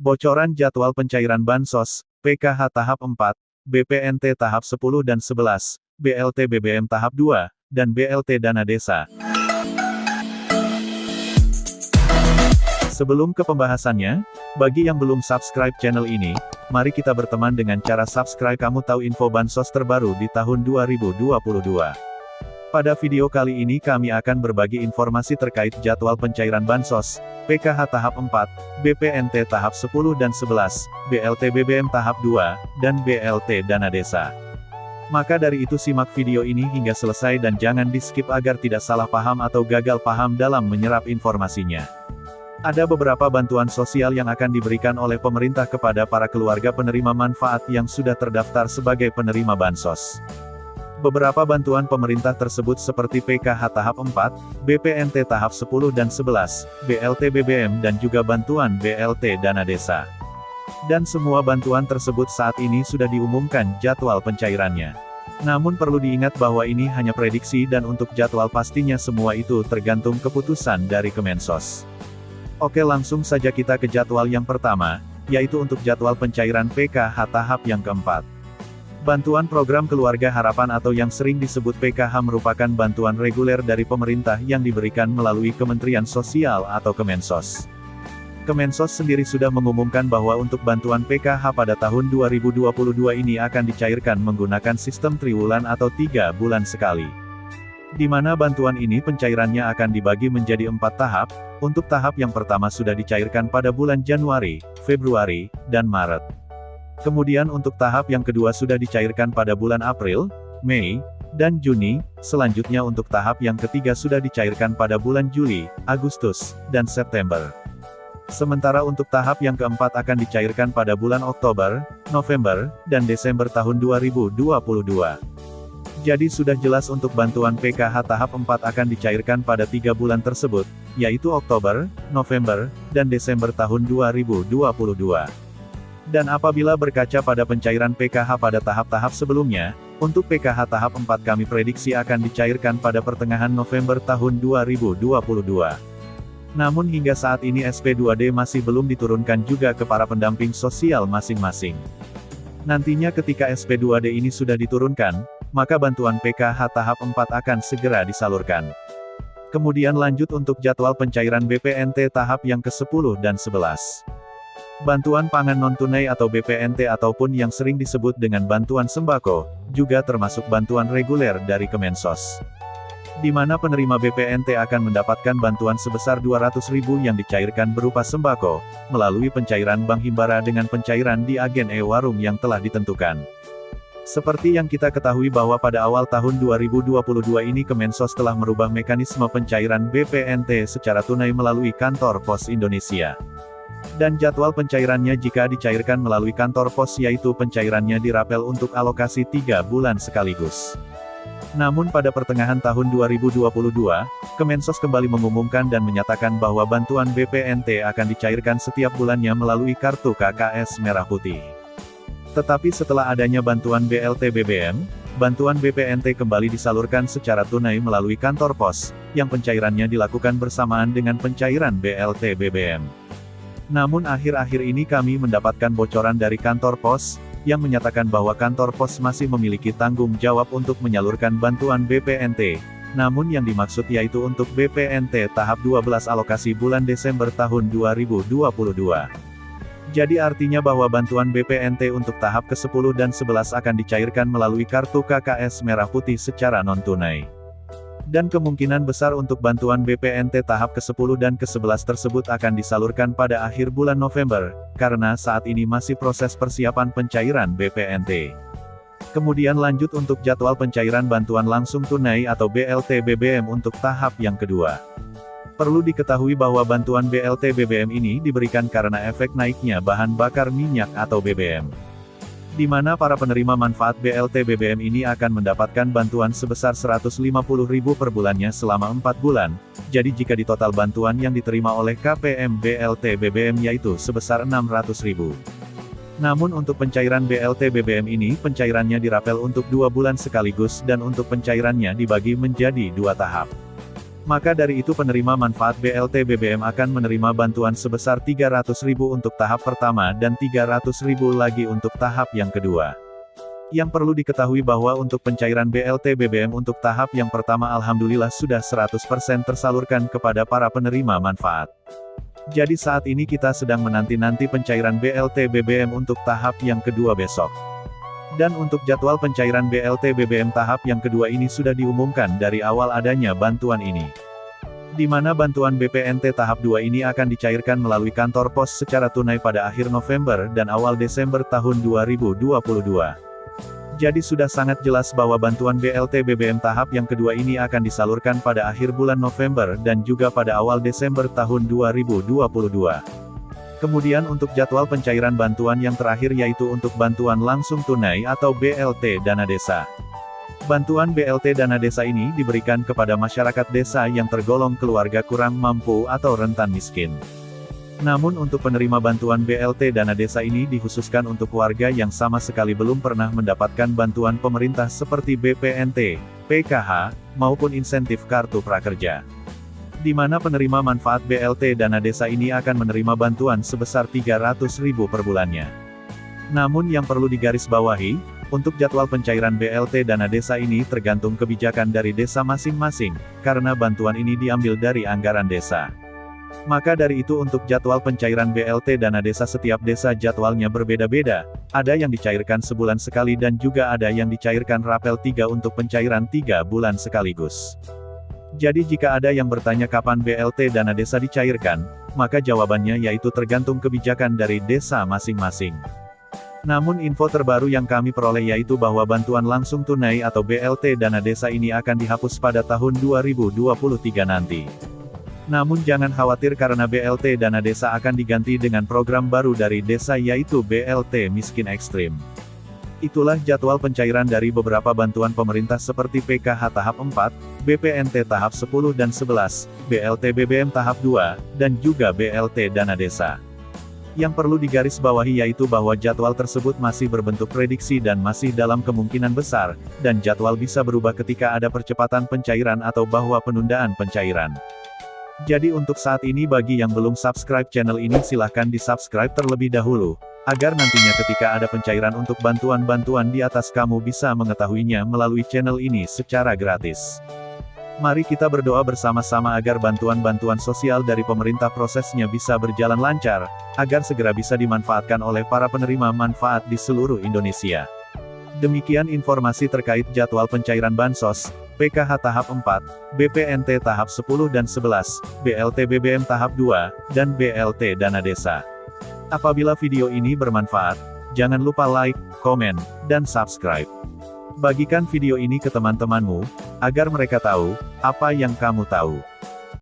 Bocoran jadwal pencairan Bansos, PKH tahap 4, BPNT tahap 10 dan 11, BLT BBM tahap 2, dan BLT Dana Desa. Sebelum ke pembahasannya, bagi yang belum subscribe channel ini, mari kita berteman dengan cara subscribe. Kamu tahu info Bansos terbaru di tahun 2022. Pada video kali ini kami akan berbagi informasi terkait jadwal pencairan Bansos, PKH tahap 4, BPNT tahap 10 dan 11, BLT BBM tahap 2, dan BLT Dana Desa. Maka dari itu simak video ini hingga selesai dan jangan di-skip agar tidak salah paham atau gagal paham dalam menyerap informasinya. Ada beberapa bantuan sosial yang akan diberikan oleh pemerintah kepada para keluarga penerima manfaat yang sudah terdaftar sebagai penerima Bansos. Beberapa bantuan pemerintah tersebut seperti PKH tahap 4, BPNT tahap 10 dan 11, BLT BBM dan juga bantuan BLT Dana Desa. Dan semua bantuan tersebut saat ini sudah diumumkan jadwal pencairannya. Namun perlu diingat bahwa ini hanya prediksi dan untuk jadwal pastinya semua itu tergantung keputusan dari Kemensos. Oke, langsung saja kita ke jadwal yang pertama, yaitu untuk jadwal pencairan PKH tahap yang keempat. Bantuan Program Keluarga Harapan atau yang sering disebut PKH merupakan bantuan reguler dari pemerintah yang diberikan melalui Kementerian Sosial atau Kemensos. Kemensos sendiri sudah mengumumkan bahwa untuk bantuan PKH pada tahun 2022 ini akan dicairkan menggunakan sistem triwulan atau 3 bulan sekali. Di mana bantuan ini pencairannya akan dibagi menjadi 4 tahap, untuk tahap yang pertama sudah dicairkan pada bulan Januari, Februari, dan Maret. Kemudian untuk tahap yang kedua sudah dicairkan pada bulan April, Mei, dan Juni, selanjutnya untuk tahap yang ketiga sudah dicairkan pada bulan Juli, Agustus, dan September. Sementara untuk tahap yang keempat akan dicairkan pada bulan Oktober, November, dan Desember tahun 2022. Jadi sudah jelas untuk bantuan PKH tahap 4 akan dicairkan pada 3 bulan tersebut, yaitu Oktober, November, dan Desember tahun 2022. Dan apabila berkaca pada pencairan PKH pada tahap-tahap sebelumnya, untuk PKH tahap 4 kami prediksi akan dicairkan pada pertengahan November tahun 2022. Namun hingga saat ini SP2D masih belum diturunkan juga ke para pendamping sosial masing-masing. Nantinya ketika SP2D ini sudah diturunkan, maka bantuan PKH tahap 4 akan segera disalurkan. Kemudian lanjut untuk jadwal pencairan BPNT tahap yang ke-10 dan 11. Bantuan pangan non-tunai atau BPNT ataupun yang sering disebut dengan bantuan sembako, juga termasuk bantuan reguler dari Kemensos. Di mana penerima BPNT akan mendapatkan bantuan sebesar 200.000 yang dicairkan berupa sembako, melalui pencairan Bank Himbara dengan pencairan di agen e-warung yang telah ditentukan. Seperti yang kita ketahui bahwa pada awal tahun 2022 ini Kemensos telah merubah mekanisme pencairan BPNT secara tunai melalui kantor pos Indonesia. Dan jadwal pencairannya jika dicairkan melalui kantor pos yaitu pencairannya dirapel untuk alokasi 3 bulan sekaligus. Namun pada pertengahan tahun 2022, Kemensos kembali mengumumkan dan menyatakan bahwa bantuan BPNT akan dicairkan setiap bulannya melalui kartu KKS Merah Putih. Tetapi setelah adanya bantuan BLT BBM, bantuan BPNT kembali disalurkan secara tunai melalui kantor pos, yang pencairannya dilakukan bersamaan dengan pencairan BLT BBM. Namun akhir-akhir ini kami mendapatkan bocoran dari kantor pos, yang menyatakan bahwa kantor pos masih memiliki tanggung jawab untuk menyalurkan bantuan BPNT, namun yang dimaksud yaitu untuk BPNT tahap 12 alokasi bulan Desember tahun 2022. Jadi artinya bahwa bantuan BPNT untuk tahap ke-10 dan 11 akan dicairkan melalui kartu KKS Merah Putih secara non-tunai. Dan kemungkinan besar untuk bantuan BPNT tahap ke-10 dan ke-11 tersebut akan disalurkan pada akhir bulan November, karena saat ini masih proses persiapan pencairan BPNT. Kemudian lanjut untuk jadwal pencairan bantuan langsung tunai atau BLT BBM untuk tahap yang kedua. Perlu diketahui bahwa bantuan BLT BBM ini diberikan karena efek naiknya bahan bakar minyak atau BBM. Di mana para penerima manfaat BLT BBM ini akan mendapatkan bantuan sebesar Rp150.000 per bulannya selama 4 bulan, jadi jika di total bantuan yang diterima oleh KPM BLT BBM yaitu sebesar Rp600.000. Namun untuk pencairan BLT BBM ini pencairannya dirapel untuk 2 bulan sekaligus dan untuk pencairannya dibagi menjadi 2 tahap. Maka dari itu penerima manfaat BLT BBM akan menerima bantuan sebesar Rp300.000 untuk tahap pertama dan Rp300.000 lagi untuk tahap yang kedua. Yang perlu diketahui bahwa untuk pencairan BLT BBM untuk tahap yang pertama alhamdulillah sudah 100% tersalurkan kepada para penerima manfaat. Jadi saat ini kita sedang menanti-nanti pencairan BLT BBM untuk tahap yang kedua besok. Dan untuk jadwal pencairan BLT BBM tahap yang kedua ini sudah diumumkan dari awal adanya bantuan ini. Di mana bantuan BPNT tahap 2 ini akan dicairkan melalui kantor pos secara tunai pada akhir November dan awal Desember tahun 2022. Jadi sudah sangat jelas bahwa bantuan BLT BBM tahap yang kedua ini akan disalurkan pada akhir bulan November dan juga pada awal Desember tahun 2022. Kemudian untuk jadwal pencairan bantuan yang terakhir yaitu untuk bantuan langsung tunai atau BLT Dana Desa. Bantuan BLT Dana Desa ini diberikan kepada masyarakat desa yang tergolong keluarga kurang mampu atau rentan miskin. Namun untuk penerima bantuan BLT Dana Desa ini dikhususkan untuk warga yang sama sekali belum pernah mendapatkan bantuan pemerintah seperti BPNT, PKH, maupun insentif Kartu Prakerja. Di mana penerima manfaat BLT Dana Desa ini akan menerima bantuan sebesar Rp300.000 per bulannya. Namun yang perlu digarisbawahi, untuk jadwal pencairan BLT Dana Desa ini tergantung kebijakan dari desa masing-masing, karena bantuan ini diambil dari anggaran desa. Maka dari itu untuk jadwal pencairan BLT Dana Desa setiap desa jadwalnya berbeda-beda, ada yang dicairkan sebulan sekali dan juga ada yang dicairkan rapel 3 untuk pencairan 3 bulan sekaligus. Jadi jika ada yang bertanya kapan BLT Dana Desa dicairkan, maka jawabannya yaitu tergantung kebijakan dari desa masing-masing. Namun info terbaru yang kami peroleh yaitu bahwa bantuan langsung tunai atau BLT Dana Desa ini akan dihapus pada tahun 2023 nanti. Namun jangan khawatir karena BLT Dana Desa akan diganti dengan program baru dari desa yaitu BLT Miskin Ekstrim. Itulah jadwal pencairan dari beberapa bantuan pemerintah seperti PKH tahap 4, BPNT tahap 10 dan 11, BLT BBM tahap 2, dan juga BLT Dana Desa. Yang perlu digarisbawahi yaitu bahwa jadwal tersebut masih berbentuk prediksi dan masih dalam kemungkinan besar, dan jadwal bisa berubah ketika ada percepatan pencairan atau bahwa penundaan pencairan. Jadi untuk saat ini bagi yang belum subscribe channel ini silahkan di-subscribe terlebih dahulu, agar nantinya ketika ada pencairan untuk bantuan-bantuan di atas kamu bisa mengetahuinya melalui channel ini secara gratis. Mari kita berdoa bersama-sama agar bantuan-bantuan sosial dari pemerintah prosesnya bisa berjalan lancar, agar segera bisa dimanfaatkan oleh para penerima manfaat di seluruh Indonesia. Demikian informasi terkait jadwal pencairan Bansos, PKH tahap 4, BPNT tahap 10 dan 11, BLT BBM tahap 2, dan BLT Dana Desa. Apabila video ini bermanfaat, jangan lupa like, komen, dan subscribe. Bagikan video ini ke teman-temanmu, agar mereka tahu apa yang kamu tahu.